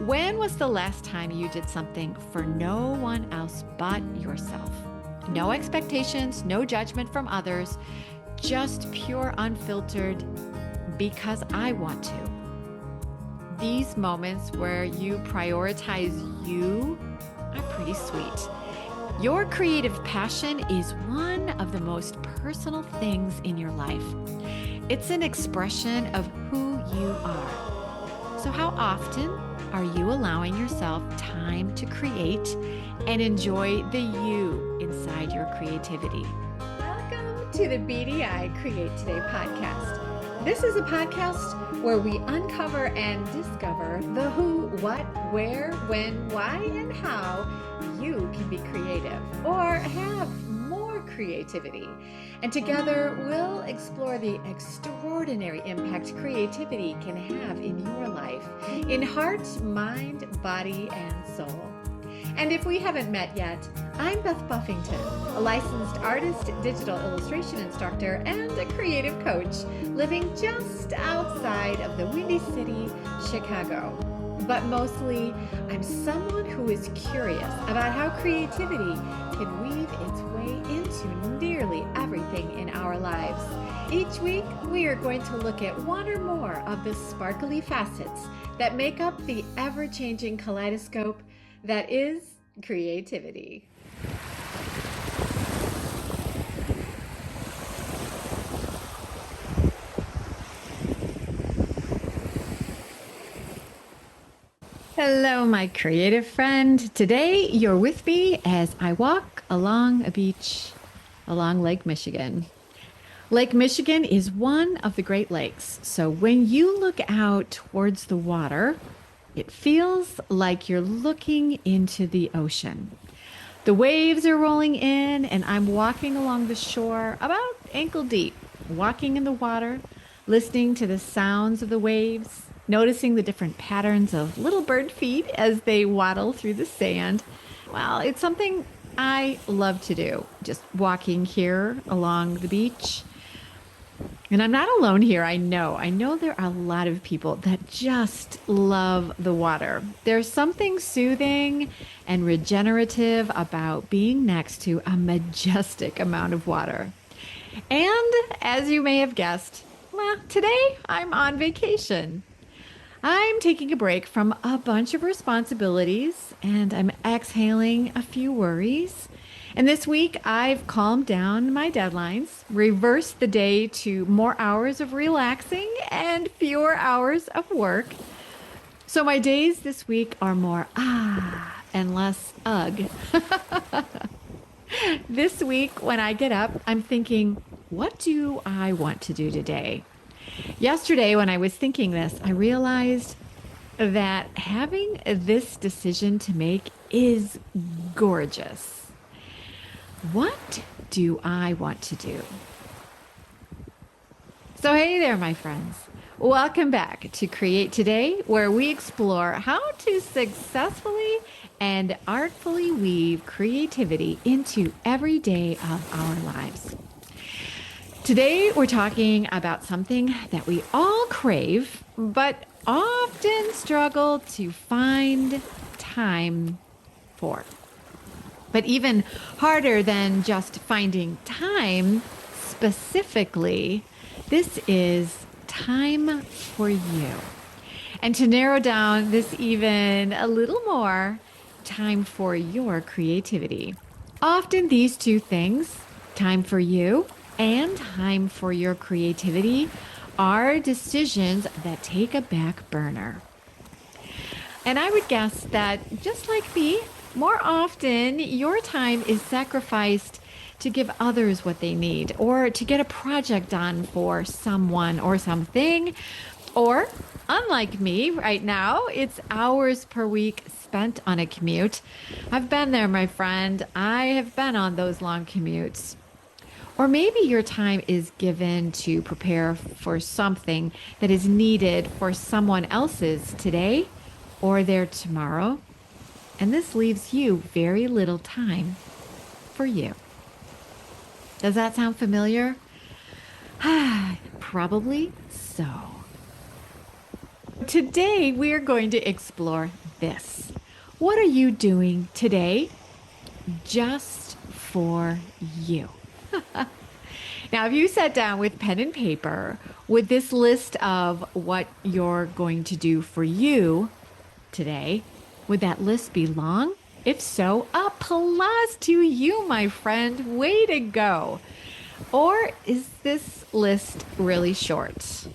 When was the last time you did something for no one else but yourself? No expectations, no judgment from others, just pure, unfiltered, because I want to. These moments where you prioritize you are pretty sweet. Your creative passion is one of the most personal things in your life. It's an expression of who you are. So how often are you allowing yourself time to create and enjoy the you inside your creativity? Welcome to the BDI Create Today podcast. This is a podcast where we uncover and discover the who, what, where, when, why, and how you can be creative or have more creativity. And together we'll explore the extraordinary impact creativity can have in your life, in heart, mind, body, and soul. And if we haven't met yet, I'm Beth Buffington, a licensed artist, digital illustration instructor, and a creative coach living just outside of the Windy City, Chicago. But mostly, I'm someone who is curious about how creativity can weave its way into nearly everything in our lives. Each week, we are going to look at one or more of the sparkly facets that make up the ever-changing kaleidoscope that is creativity. Hello, my creative friend. Today, you're with me as I walk along a beach along Lake Michigan. Lake Michigan is one of the Great Lakes. So when you look out towards the water, it feels like you're looking into the ocean. The waves are rolling in, and I'm walking along the shore about ankle deep, walking in the water, listening to the sounds of the waves, noticing the different patterns of little bird feet as they waddle through the sand. Well, it's something I love to do, just walking here along the beach. And I'm not alone here. I know there are a lot of people that just love the water. There's something soothing and regenerative about being next to a majestic amount of water. And as you may have guessed, well, today I'm on vacation. I'm taking a break from a bunch of responsibilities and I'm exhaling a few worries. And this week, I've calmed down my deadlines, reversed the day to more hours of relaxing and fewer hours of work. So my days this week are more and less ugh. This week, when I get up, I'm thinking, what do I want to do today? Yesterday, when I was thinking this, I realized that having this decision to make is gorgeous. What do I want to do? So hey there, my friends. Welcome back to Create Today, where we explore how to successfully and artfully weave creativity into every day of our lives. Today, we're talking about something that we all crave, but often struggle to find time for. But even harder than just finding time specifically, this is time for you. And to narrow down this even a little more, time for your creativity. Often these two things, time for you and time for your creativity, are decisions that take a back burner. And I would guess that just like me, more often, your time is sacrificed to give others what they need or to get a project done for someone or something. Or, unlike me right now, it's hours per week spent on a commute. I've been there, my friend. I have been on those long commutes. Or maybe your time is given to prepare for something that is needed for someone else's today or their tomorrow. And this leaves you very little time for you. Does that sound familiar? Probably so. Today, we're going to explore this. What are you doing today just for you? Now, if you sat down with pen and paper with this list of what you're going to do for you today, would that list be long? If so, applause to you, my friend. Way to go. Or is this list really short?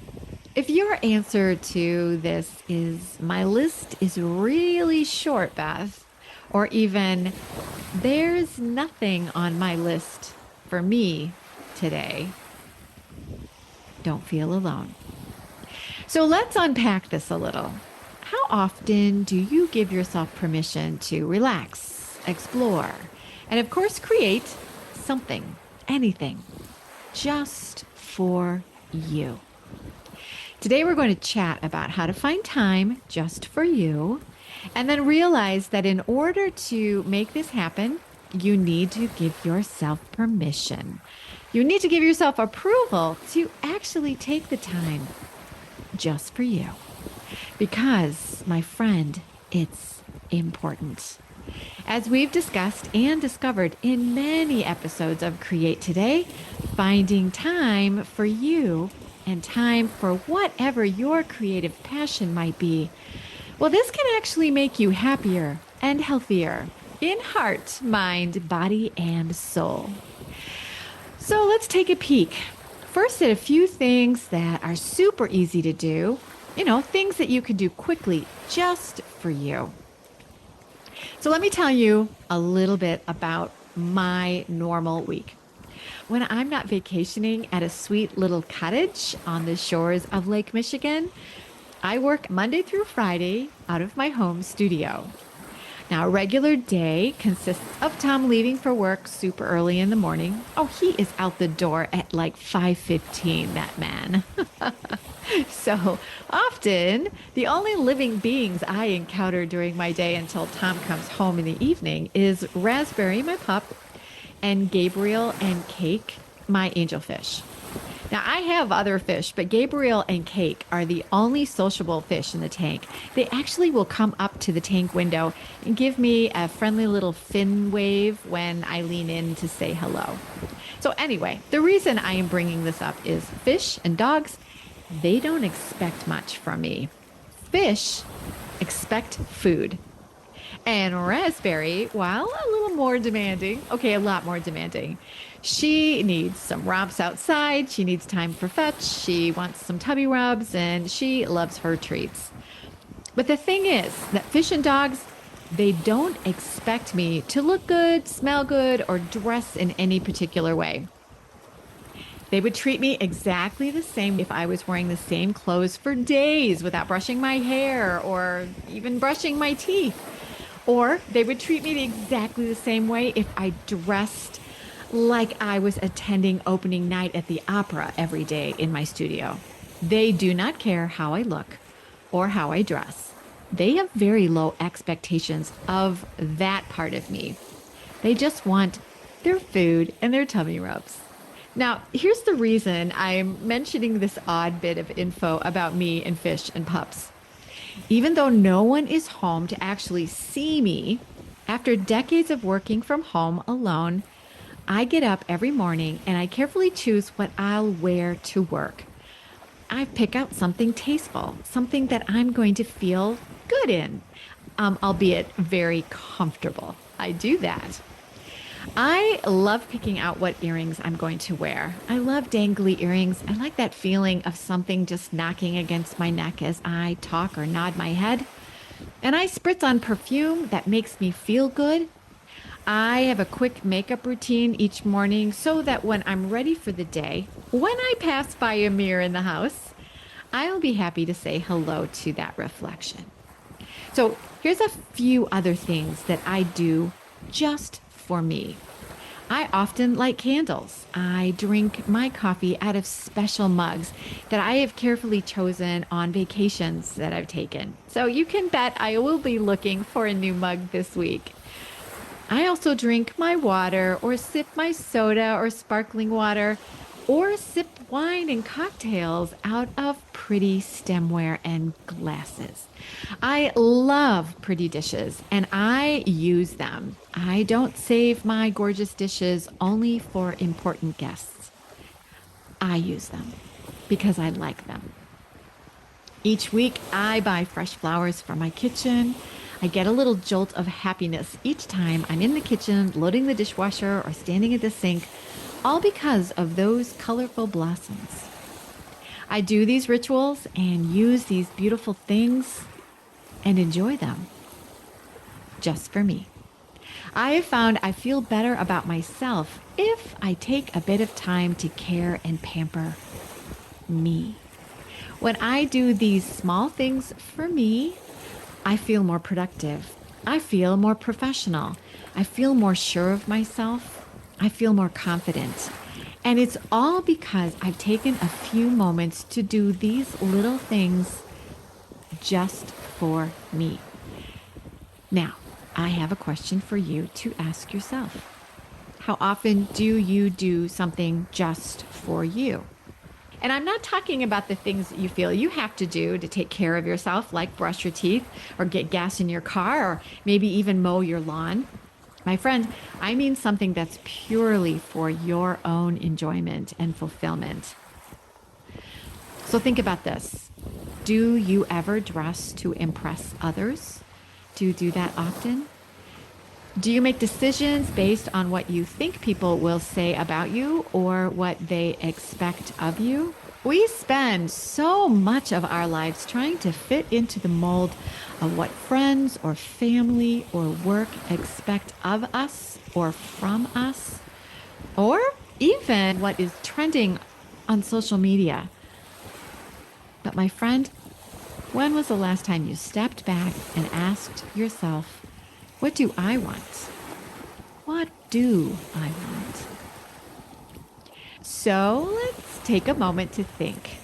If your answer to this is, my list is really short, Beth, or even, there's nothing on my list for me today, don't feel alone. So let's unpack this a little. How often do you give yourself permission to relax, explore, and of course, create something, anything, just for you? Today, we're going to chat about how to find time just for you, and then realize that in order to make this happen, you need to give yourself permission. You need to give yourself approval to actually take the time just for you. Because, my friend, it's important. As we've discussed and discovered in many episodes of Create Today, finding time for you and time for whatever your creative passion might be, well, this can actually make you happier and healthier in heart, mind, body, and soul. So let's take a peek. First, at a few things that are super easy to do, things that you can do quickly just for you. So let me tell you a little bit about my normal week. When I'm not vacationing at a sweet little cottage on the shores of Lake Michigan, I work Monday through Friday out of my home studio. Now, a regular day consists of Tom leaving for work super early in the morning. Oh, he is out the door at like 5:15, that man. So often, the only living beings I encounter during my day until Tom comes home in the evening is Raspberry, my pup, and Gabriel and Cake, my angelfish. Now, I have other fish, but Gabriel and Cake are the only sociable fish in the tank. They actually will come up to the tank window and give me a friendly little fin wave when I lean in to say hello. So anyway, the reason I am bringing this up is fish and dogs, they don't expect much from me. Fish expect food. And Raspberry, while a little more demanding, a lot more demanding, she needs some romps outside, she needs time for fetch, she wants some tubby rubs, and she loves her treats. But the thing is that fish and dogs, they don't expect me to look good, smell good, or dress in any particular way. They would treat me exactly the same if I was wearing the same clothes for days without brushing my hair or even brushing my teeth. Or they would treat me exactly the same way if I dressed like I was attending opening night at the opera every day in my studio. They do not care how I look or how I dress. They have very low expectations of that part of me. They just want their food and their tummy rubs. Now, here's the reason I'm mentioning this odd bit of info about me and fish and pups. Even though no one is home to actually see me, after decades of working from home alone, I get up every morning and I carefully choose what I'll wear to work. I pick out something tasteful, something that I'm going to feel good in, albeit very comfortable. I do that. I love picking out what earrings I'm going to wear. I love dangly earrings. I like that feeling of something just knocking against my neck as I talk or nod my head. And I spritz on perfume that makes me feel good. I have a quick makeup routine each morning so that when I'm ready for the day, when I pass by a mirror in the house, I'll be happy to say hello to that reflection. So here's a few other things that I do just for me. I often light candles. I drink my coffee out of special mugs that I have carefully chosen on vacations that I've taken. So you can bet I will be looking for a new mug this week. I also drink my water or sip my soda or sparkling water or sip wine and cocktails out of pretty stemware and glasses. I love pretty dishes and I use them. I don't save my gorgeous dishes only for important guests. I use them because I like them. Each week, I buy fresh flowers for my kitchen. I get a little jolt of happiness each time I'm in the kitchen, loading the dishwasher, or standing at the sink, all because of those colorful blossoms. I do these rituals and use these beautiful things and enjoy them just for me. I have found I feel better about myself if I take a bit of time to care and pamper me. When I do these small things for me, I feel more productive. I feel more professional. I feel more sure of myself. I feel more confident. And it's all because I've taken a few moments to do these little things just for me. Now, I have a question for you to ask yourself. How often do you do something just for you? And I'm not talking about the things that you feel you have to do to take care of yourself, like brush your teeth or get gas in your car or maybe even mow your lawn. My friend, I mean something that's purely for your own enjoyment and fulfillment. So think about this. Do you ever dress to impress others? Do you do that often? Do you make decisions based on what you think people will say about you or what they expect of you? We spend so much of our lives trying to fit into the mold of what friends or family or work expect of us or from us, or even what is trending on social media. But my friend, when was the last time you stepped back and asked yourself, what do I want? What do I want? So let's take a moment to think.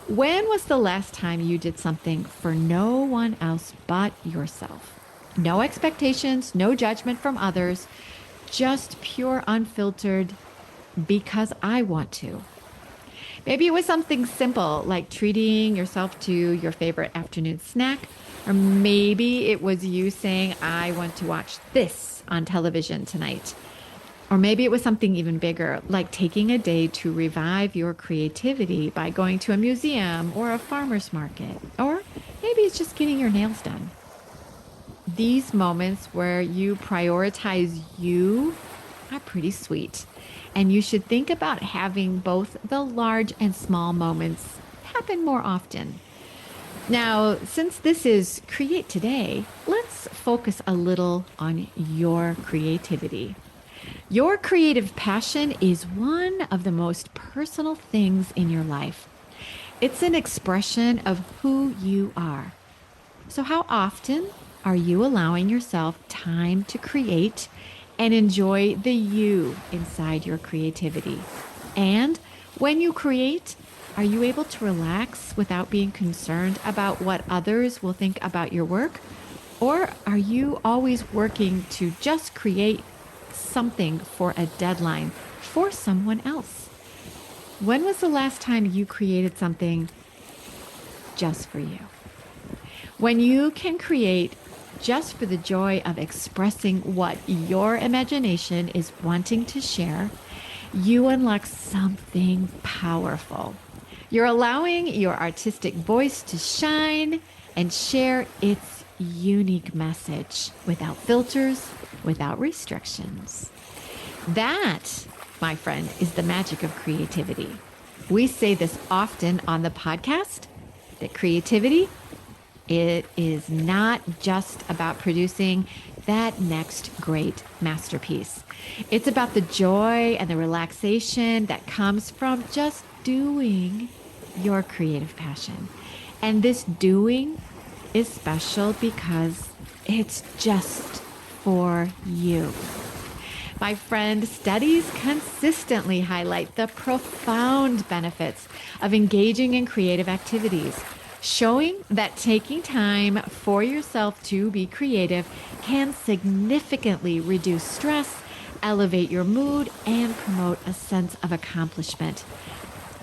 When was the last time you did something for no one else but yourself? No expectations, no judgment from others, just pure unfiltered because I want to. Maybe it was something simple like treating yourself to your favorite afternoon snack. Or maybe it was you saying, I want to watch this on television tonight. Or maybe it was something even bigger, like taking a day to revive your creativity by going to a museum or a farmer's market. Or maybe it's just getting your nails done. These moments where you prioritize you are pretty sweet. And you should think about having both the large and small moments happen more often. Now, since this is Create Today, let's focus a little on your creativity. Your creative passion is one of the most personal things in your life. It's an expression of who you are. So how often are you allowing yourself time to create and enjoy the you inside your creativity? And when you create, are you able to relax without being concerned about what others will think about your work? Or are you always working to just create something for a deadline for someone else? When was the last time you created something just for you? When you can create just for the joy of expressing what your imagination is wanting to share, you unlock something powerful. You're allowing your artistic voice to shine and share its unique message without filters, without restrictions. That, my friend, is the magic of creativity. We say this often on the podcast, that creativity, it is not just about producing that next great masterpiece. It's about the joy and the relaxation that comes from just doing your creative passion. And this doing is special because it's just for you. My friend, studies consistently highlight the profound benefits of engaging in creative activities, showing that taking time for yourself to be creative can significantly reduce stress elevate your mood, and promote a sense of accomplishment.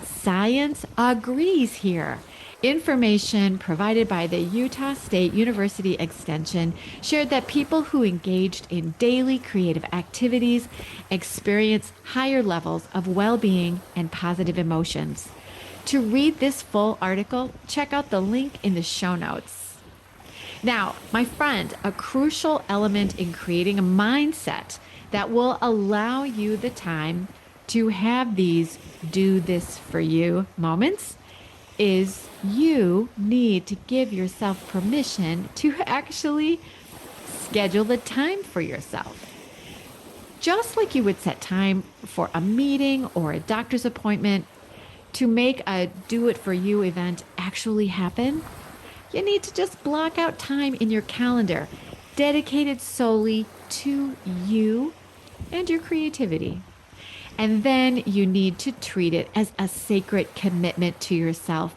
Science agrees here. Information provided by the Utah State University Extension shared that people who engaged in daily creative activities experience higher levels of well-being and positive emotions. To read this full article, check out the link in the show notes. Now, my friend, a crucial element in creating a mindset that will allow you the time to have these do this for you moments is you need to give yourself permission to actually schedule the time for yourself. Just like you would set time for a meeting or a doctor's appointment, to make a do it for you event actually happen, you need to just block out time in your calendar dedicated solely to you and your creativity. And then you need to treat it as a sacred commitment to yourself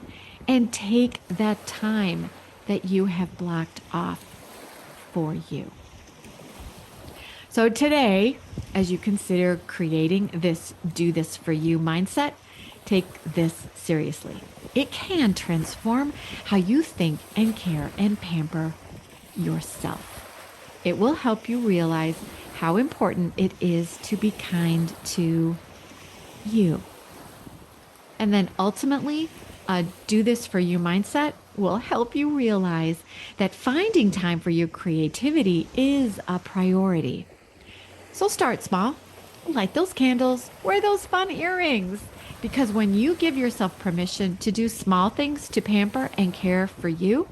and take that time that you have blocked off for you. So today, as you consider creating this do this for you mindset, take this seriously. It can transform how you think and care and pamper yourself. It will help you realize how important it is to be kind to you. And then ultimately, a do this for you mindset will help you realize that finding time for your creativity is a priority. So start small, light those candles, wear those fun earrings, because when you give yourself permission to do small things to pamper and care for you,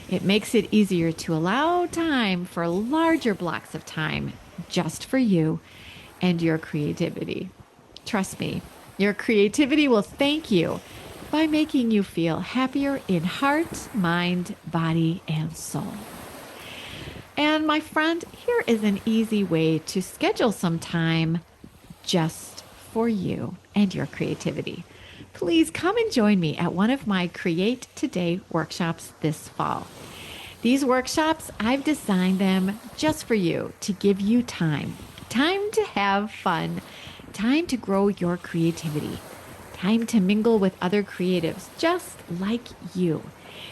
it makes it easier to allow time for larger blocks of time just for you and your creativity. Trust me, your creativity will thank you by making you feel happier in heart, mind, body, and soul. And my friend, here is an easy way to schedule some time just for you and your creativity. Please come and join me at one of my Create Today workshops this fall. These workshops, I've designed them just for you to give you time to have fun, time to grow your creativity, time to mingle with other creatives just like you.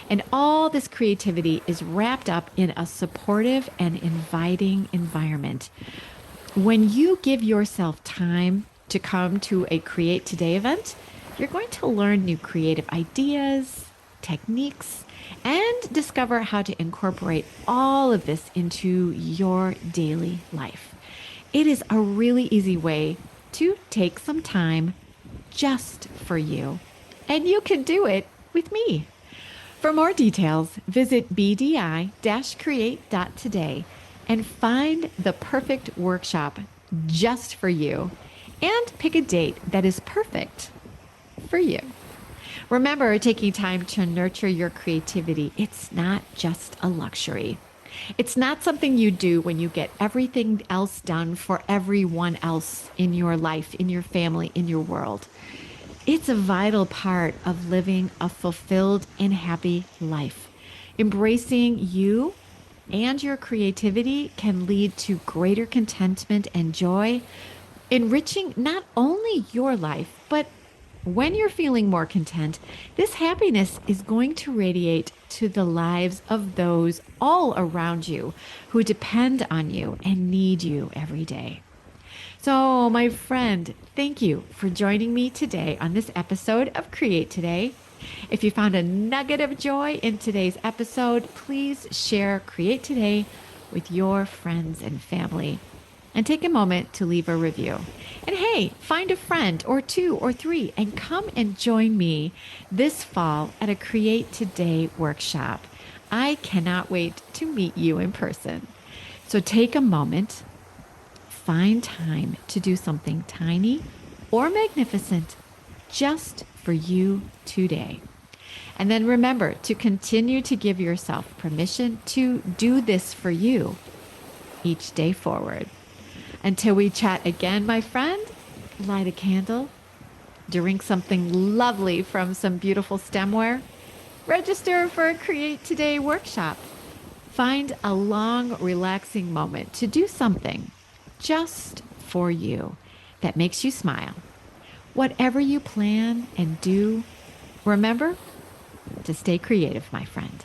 And all this creativity is wrapped up in a supportive and inviting environment. When you give yourself time to come to a Create Today event, you're going to learn new creative ideas, techniques, and discover how to incorporate all of this into your daily life. It is a really easy way to take some time just for you, and you can do it with me. For more details, visit bdi-create.today and find the perfect workshop just for you and pick a date that is perfect for you. Remember, taking time to nurture your creativity, it's not just a luxury. It's not something you do when you get everything else done for everyone else in your life, in your family, in your world. It's a vital part of living a fulfilled and happy life. Embracing you and your creativity can lead to greater contentment and joy, enriching not only your life, but when you're feeling more content, this happiness is going to radiate to the lives of those all around you who depend on you and need you every day. So, my friend, thank you for joining me today on this episode of Create Today. If you found a nugget of joy in today's episode, please share Create Today with your friends and family. And take a moment to leave a review. And hey, find a friend or two or three and come and join me this fall at a Create Today workshop. I cannot wait to meet you in person. So take a moment, find time to do something tiny or magnificent just for you today. And then remember to continue to give yourself permission to do this for you each day forward. Until we chat again, my friend, light a candle, drink something lovely from some beautiful stemware, register for a Create Today workshop. Find a long, relaxing moment to do something just for you that makes you smile. Whatever you plan and do, remember to stay creative, my friend.